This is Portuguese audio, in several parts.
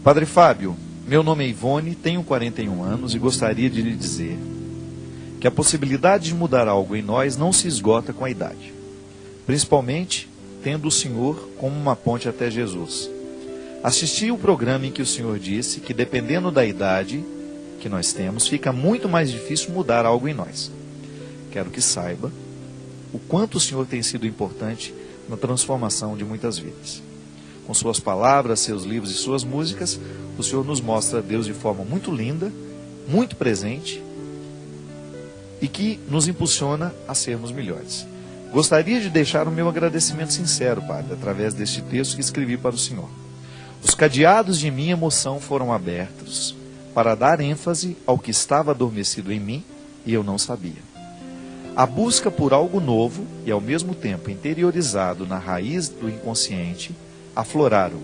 Padre Fábio, meu nome é Ivone, tenho 41 anos e gostaria de lhe dizer que a possibilidade de mudar algo em nós não se esgota com a idade, principalmente tendo o Senhor como uma ponte até Jesus. Assisti o programa em que o Senhor disse que, dependendo da idade que nós temos, fica muito mais difícil mudar algo em nós. Quero que saiba o quanto o Senhor tem sido importante na transformação de muitas vidas. Com suas palavras, seus livros e suas músicas, o Senhor nos mostra Deus de forma muito linda, muito presente e que nos impulsiona a sermos melhores. Gostaria de deixar o meu agradecimento sincero, Padre, através deste texto que escrevi para o Senhor. Os cadeados de minha emoção foram abertos para dar ênfase ao que estava adormecido em mim e eu não sabia. A busca por algo novo e ao mesmo tempo interiorizado na raiz do inconsciente afloraram,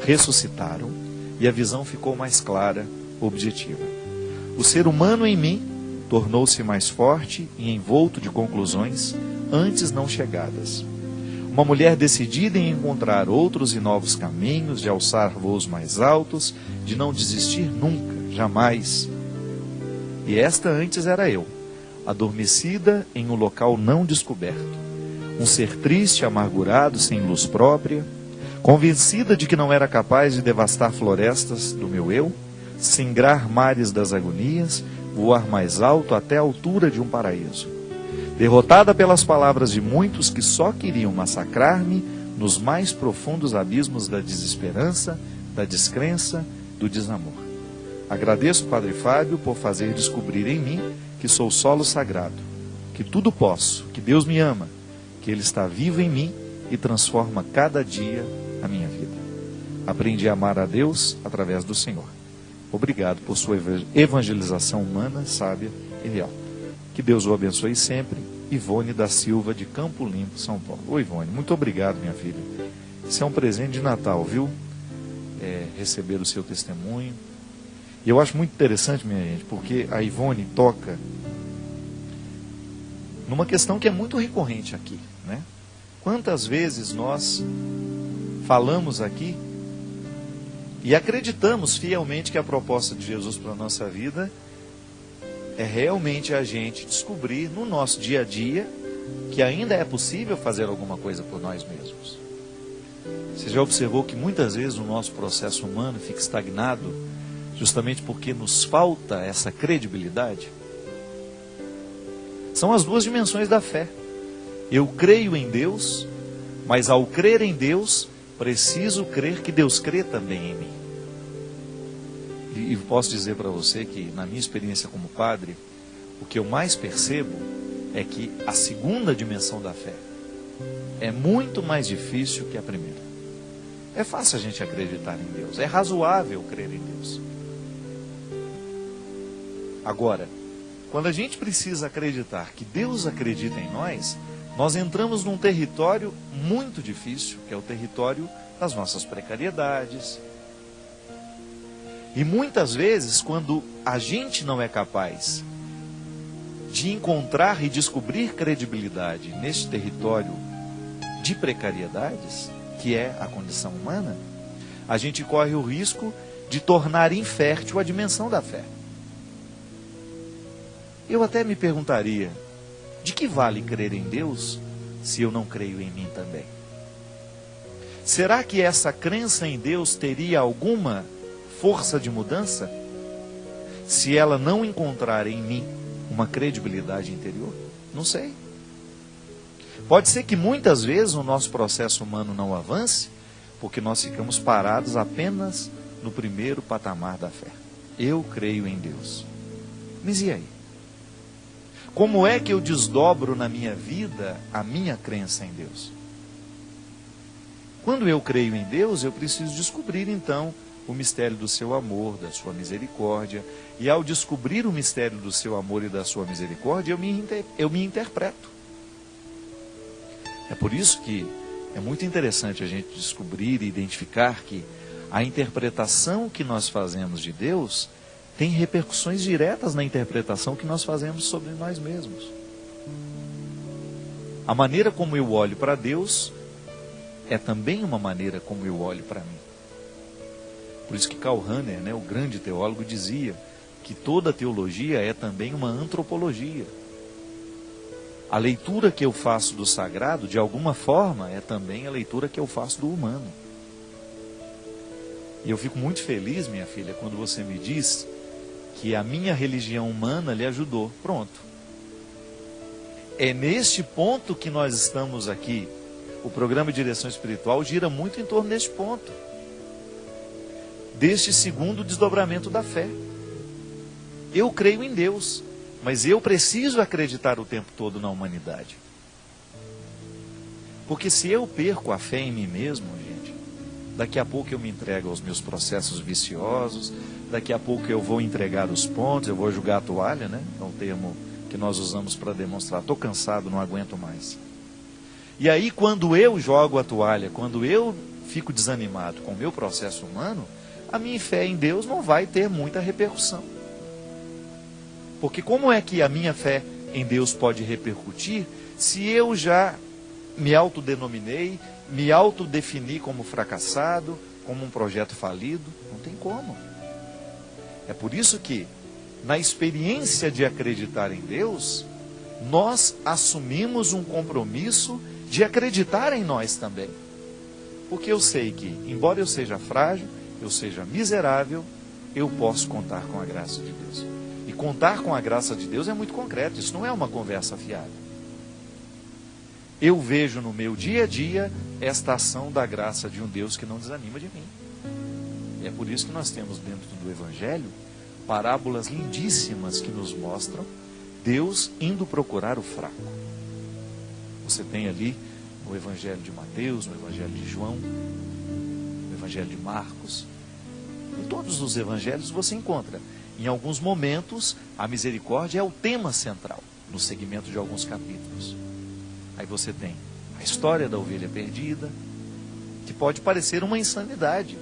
ressuscitaram e a visão ficou mais clara, objetiva. O ser humano em mim tornou-se mais forte e envolto de conclusões antes não chegadas. Uma mulher decidida em encontrar outros e novos caminhos, de alçar voos mais altos, de não desistir nunca, jamais. E esta antes era eu, adormecida em um local não descoberto. Um ser triste, amargurado, sem luz própria, convencida de que não era capaz de devastar florestas do meu eu, singrar mares das agonias, voar mais alto até a altura de um paraíso. Derrotada pelas palavras de muitos que só queriam massacrar-me nos mais profundos abismos da desesperança, da descrença, do desamor. Agradeço, Padre Fábio, por fazer descobrir em mim que sou solo sagrado, que tudo posso, que Deus me ama, que Ele está vivo em mim e transforma cada dia a minha vida. Aprendi a amar a Deus através do Senhor. Obrigado por sua evangelização humana, sábia e real. Que Deus o abençoe sempre. Ivone da Silva, de Campo Limpo, São Paulo. Oi, Ivone, muito obrigado, minha filha. Isso é um presente de Natal, viu? Receber o seu testemunho. E eu acho muito interessante, minha gente, porque a Ivone toca numa questão que é muito recorrente aqui, né? Quantas vezes nós falamos aqui e acreditamos fielmente que a proposta de Jesus para a nossa vida é realmente a gente descobrir no nosso dia a dia que ainda é possível fazer alguma coisa por nós mesmos. Você já observou que muitas vezes o nosso processo humano fica estagnado justamente porque nos falta essa credibilidade? São as duas dimensões da fé. Eu creio em Deus, mas ao crer em Deus, preciso crer que Deus crê também em mim. E posso dizer para você que, na minha experiência como padre, o que eu mais percebo é que a segunda dimensão da fé é muito mais difícil que a primeira. É fácil a gente acreditar em Deus, é razoável crer em Deus. Agora, quando a gente precisa acreditar que Deus acredita em nós, nós entramos num território muito difícil, que é o território das nossas precariedades. E muitas vezes, quando a gente não é capaz de encontrar e descobrir credibilidade neste território de precariedades, que é a condição humana, a gente corre o risco de tornar infértil a dimensão da fé. Eu até me perguntaria, de que vale crer em Deus se eu não creio em mim também? Será que essa crença em Deus teria alguma força de mudança se ela não encontrar em mim uma credibilidade interior? Não sei. Pode ser que muitas vezes o nosso processo humano não avance porque nós ficamos parados apenas no primeiro patamar da fé. Eu creio em Deus. Mas e aí? Como é que eu desdobro na minha vida a minha crença em Deus? Quando eu creio em Deus, eu preciso descobrir então o mistério do seu amor, da sua misericórdia. E ao descobrir o mistério do seu amor e da sua misericórdia, eu me interpreto. É por isso que é muito interessante a gente descobrir e identificar que a interpretação que nós fazemos de Deus tem repercussões diretas na interpretação que nós fazemos sobre nós mesmos. A maneira como eu olho para Deus é também uma maneira como eu olho para mim. Por isso que Karl Rahner, né, o grande teólogo, dizia que toda teologia é também uma antropologia. A leitura que eu faço do sagrado, de alguma forma, é também a leitura que eu faço do humano. E eu fico muito feliz, minha filha, quando você me diz que a minha religião humana lhe ajudou. Pronto. É neste ponto que nós estamos aqui. O programa de direção espiritual gira muito em torno deste ponto. Deste segundo desdobramento da fé. Eu creio em Deus, mas eu preciso acreditar o tempo todo na humanidade. Porque se eu perco a fé em mim mesmo, gente, daqui a pouco eu me entrego aos meus processos viciosos, daqui a pouco eu vou entregar os pontos, eu vou jogar a toalha, né? É um termo que nós usamos para demonstrar. Estou cansado, não aguento mais. E aí, quando eu jogo a toalha, quando eu fico desanimado com o meu processo humano, a minha fé em Deus não vai ter muita repercussão. Porque como é que a minha fé em Deus pode repercutir se eu já me autodenominei, me autodefini como fracassado, como um projeto falido? Não tem como. É por isso que, na experiência de acreditar em Deus, nós assumimos um compromisso de acreditar em nós também. Porque eu sei que, embora eu seja frágil, eu seja miserável, eu posso contar com a graça de Deus. E contar com a graça de Deus é muito concreto, isso não é uma conversa fiada. Eu vejo no meu dia a dia esta ação da graça de um Deus que não desanima de mim. E é por isso que nós temos dentro do Evangelho parábolas lindíssimas que nos mostram Deus indo procurar o fraco. Você tem ali no Evangelho de Mateus, no Evangelho de João, no Evangelho de Marcos. Em todos os evangelhos você encontra, em alguns momentos, a misericórdia é o tema central, no segmento de alguns capítulos. Aí você tem a história da ovelha perdida, que pode parecer uma insanidade.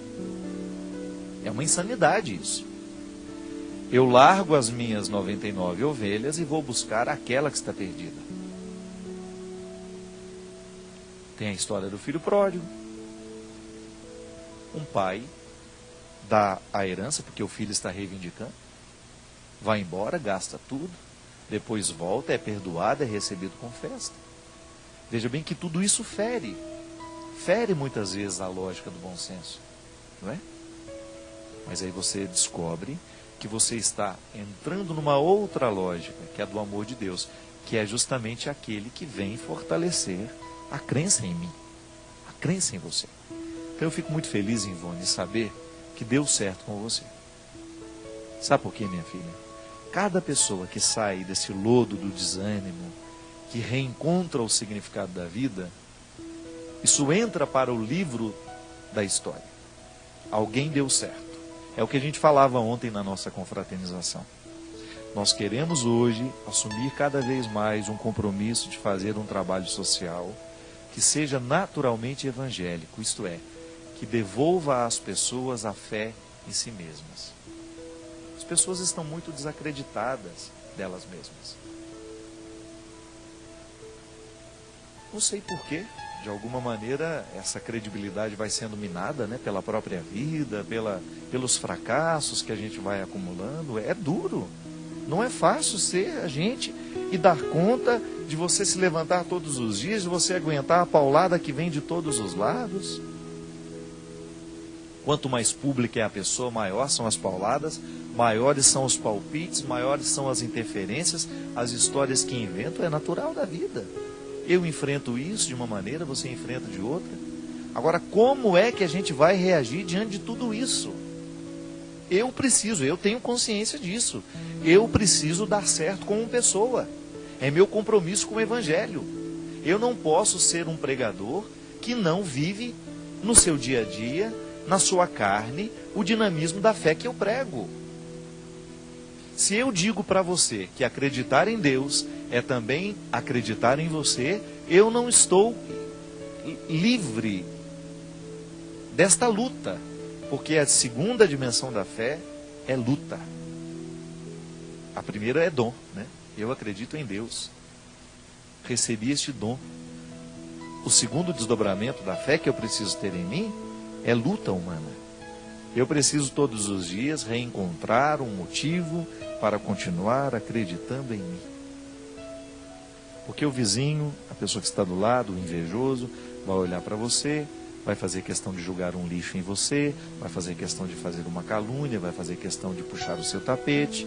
É uma insanidade isso. Eu largo as minhas 99 ovelhas e vou buscar aquela que está perdida. Tem a história do filho pródigo. Um pai dá a herança, porque o filho está reivindicando. Vai embora, gasta tudo. Depois volta, é perdoado, é recebido com festa. Veja bem que tudo isso fere muitas vezes a lógica do bom senso. Não é? Mas aí você descobre que você está entrando numa outra lógica, que é a do amor de Deus, que é justamente aquele que vem fortalecer a crença em mim, a crença em você. Então eu fico muito feliz, Ivone, de saber que deu certo com você. Sabe por quê, minha filha? Cada pessoa que sai desse lodo do desânimo, que reencontra o significado da vida, isso entra para o livro da história. Alguém deu certo. É o que a gente falava ontem na nossa confraternização. Nós queremos hoje assumir cada vez mais um compromisso de fazer um trabalho social que seja naturalmente evangélico, isto é, que devolva às pessoas a fé em si mesmas. As pessoas estão muito desacreditadas delas mesmas. Não sei porquê, de alguma maneira essa credibilidade vai sendo minada, né, pela própria vida, pelos fracassos que a gente vai acumulando. É duro, não é fácil ser a gente e dar conta de você se levantar todos os dias, de você aguentar a paulada que vem de todos os lados. Quanto mais pública é a pessoa, maior são as pauladas, maiores são os palpites, maiores são as interferências, as histórias que inventam. É natural da vida. Eu enfrento isso de uma maneira, você enfrenta de outra. Agora, como é que a gente vai reagir diante de tudo isso? Eu tenho consciência disso. Eu preciso dar certo como pessoa. É meu compromisso com o Evangelho. Eu não posso ser um pregador que não vive no seu dia a dia, na sua carne, o dinamismo da fé que eu prego. Se eu digo para você que acreditar em Deus é também acreditar em você, eu não estou livre desta luta, porque a segunda dimensão da fé é luta. A primeira é dom, né? Eu acredito em Deus, recebi este dom. O segundo desdobramento da fé que eu preciso ter em mim é luta humana. Eu preciso todos os dias reencontrar um motivo para continuar acreditando em mim. Porque o vizinho, a pessoa que está do lado, o invejoso, vai olhar para você, vai fazer questão de julgar um lixo em você, vai fazer questão de fazer uma calúnia, vai fazer questão de puxar o seu tapete.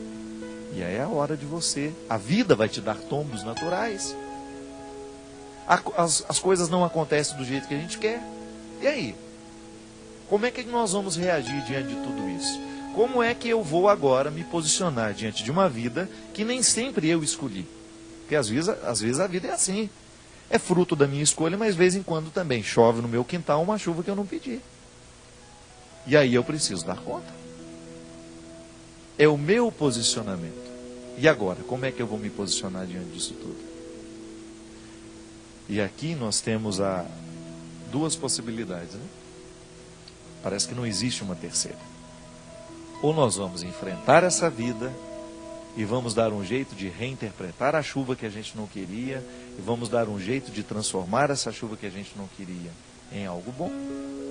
E aí é a hora de você. A vida vai te dar tombos naturais. As coisas não acontecem do jeito que a gente quer. E aí? Como é que nós vamos reagir diante de tudo isso? Como é que eu vou agora me posicionar diante de uma vida que nem sempre eu escolhi? Porque às vezes a vida é assim. É fruto da minha escolha, mas de vez em quando também chove no meu quintal uma chuva que eu não pedi. E aí eu preciso dar conta. É o meu posicionamento. E agora, como é que eu vou me posicionar diante disso tudo? E aqui nós temos duas possibilidades, né? Parece que não existe uma terceira. Ou nós vamos enfrentar essa vida e vamos dar um jeito de reinterpretar a chuva que a gente não queria, e vamos dar um jeito de transformar essa chuva que a gente não queria em algo bom,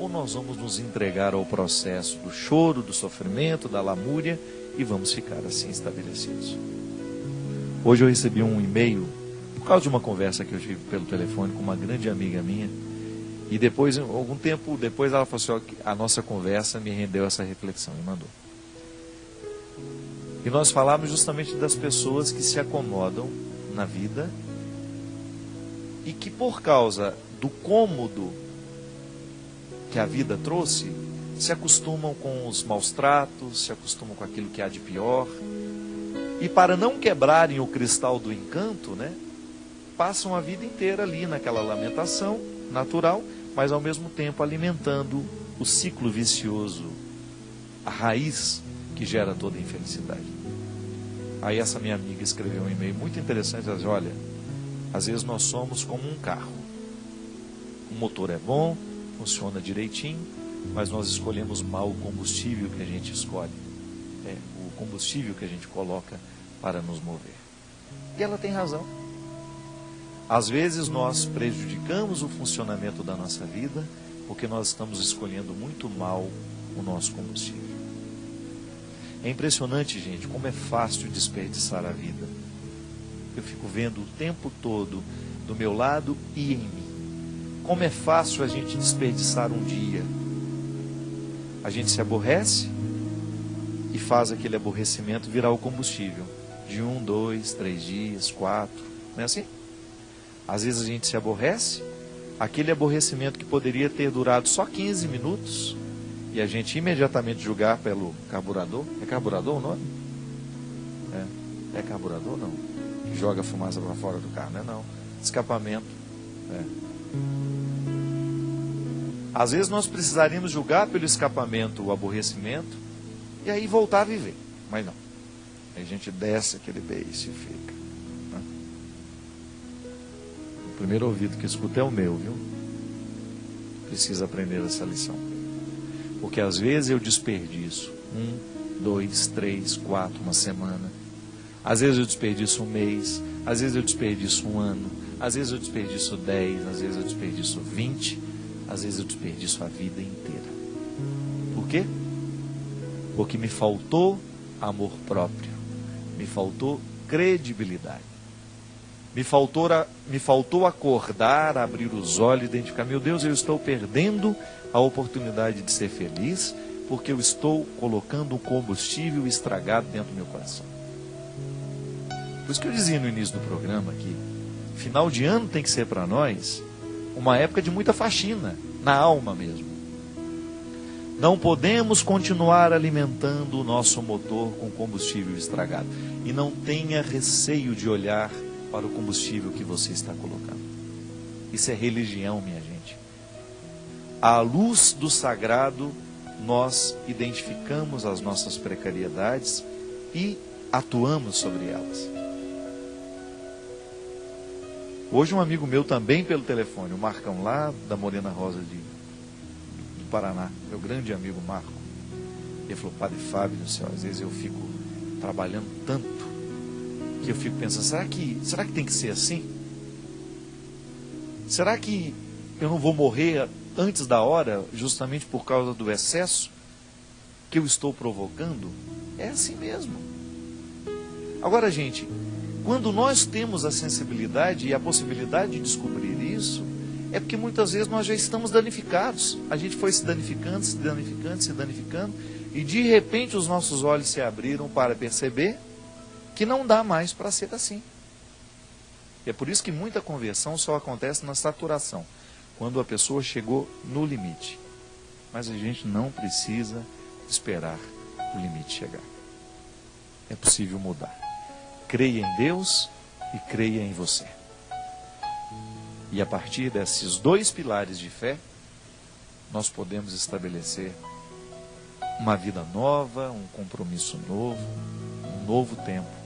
ou nós vamos nos entregar ao processo do choro, do sofrimento, da lamúria, e vamos ficar assim estabelecidos. Hoje eu recebi um e-mail, por causa de uma conversa que eu tive pelo telefone com uma grande amiga minha, e depois, algum tempo depois, ela falou assim, a nossa conversa me rendeu essa reflexão, e mandou. E nós falamos justamente das pessoas que se acomodam na vida e que por causa do cômodo que a vida trouxe, se acostumam com os maus tratos, se acostumam com aquilo que há de pior. E para não quebrarem o cristal do encanto, né, passam a vida inteira ali naquela lamentação natural, mas ao mesmo tempo alimentando o ciclo vicioso, a raiz que gera toda a infelicidade. Aí essa minha amiga escreveu um e-mail muito interessante, ela diz, olha, às vezes nós somos como um carro. O motor é bom, funciona direitinho, mas nós escolhemos mal o combustível que a gente escolhe. O combustível que a gente coloca para nos mover. E ela tem razão. Às vezes nós prejudicamos o funcionamento da nossa vida porque nós estamos escolhendo muito mal o nosso combustível. É impressionante, gente, como é fácil desperdiçar a vida. Eu fico vendo o tempo todo do meu lado e em mim. Como é fácil a gente desperdiçar um dia. A gente se aborrece e faz aquele aborrecimento virar o combustível. De 1, 2, 3 dias, 4. Não é assim? Às vezes a gente se aborrece, aquele aborrecimento que poderia ter durado só 15 minutos, e a gente imediatamente julgar pelo carburador. É carburador o nome? É carburador não? Que joga fumaça para fora do carro, não é não. Escapamento. Às vezes nós precisaríamos julgar pelo escapamento o aborrecimento, e aí voltar a viver. Mas não. Aí a gente desce aquele beijo e fica. Né? O primeiro ouvido que escuta é o meu, viu? Precisa aprender essa lição. Porque às vezes eu desperdiço 1, 2, 3, 4, uma semana. Às vezes eu desperdiço um mês. Às vezes eu desperdiço um ano. Às vezes eu desperdiço 10. Às vezes eu desperdiço 20. Às vezes eu desperdiço a vida inteira. Por quê? Porque me faltou amor próprio. Me faltou credibilidade. Me faltou acordar, abrir os olhos e identificar, meu Deus, eu estou perdendo a oportunidade de ser feliz, porque eu estou colocando um combustível estragado dentro do meu coração. Por isso que eu dizia no início do programa que final de ano tem que ser para nós uma época de muita faxina, na alma mesmo. Não podemos continuar alimentando o nosso motor com combustível estragado. E não tenha receio de olhar para o combustível que você está colocando. Isso é religião, minha gente. À luz do sagrado, nós identificamos as nossas precariedades e atuamos sobre elas. Hoje um amigo meu também pelo telefone, o Marcão lá da Morena Rosa do Paraná, meu grande amigo Marco, ele falou, Padre Fábio do céu, às vezes eu fico trabalhando tanto que eu fico pensando, será que tem que ser assim? Será que eu não vou morrer antes da hora justamente por causa do excesso? que eu estou provocando? É assim mesmo. Agora, gente, quando nós temos a sensibilidade e a possibilidade de descobrir isso, é porque muitas vezes nós já estamos danificados. A gente foi se danificando, se danificando, se danificando, e de repente os nossos olhos se abriram para perceber que não dá mais para ser assim. E é por isso que muita conversão só acontece na saturação, quando a pessoa chegou no limite. Mas a gente não precisa esperar o limite chegar. É possível mudar. Creia em Deus e creia em você. E a partir desses dois pilares de fé, nós podemos estabelecer uma vida nova, um compromisso novo, um novo tempo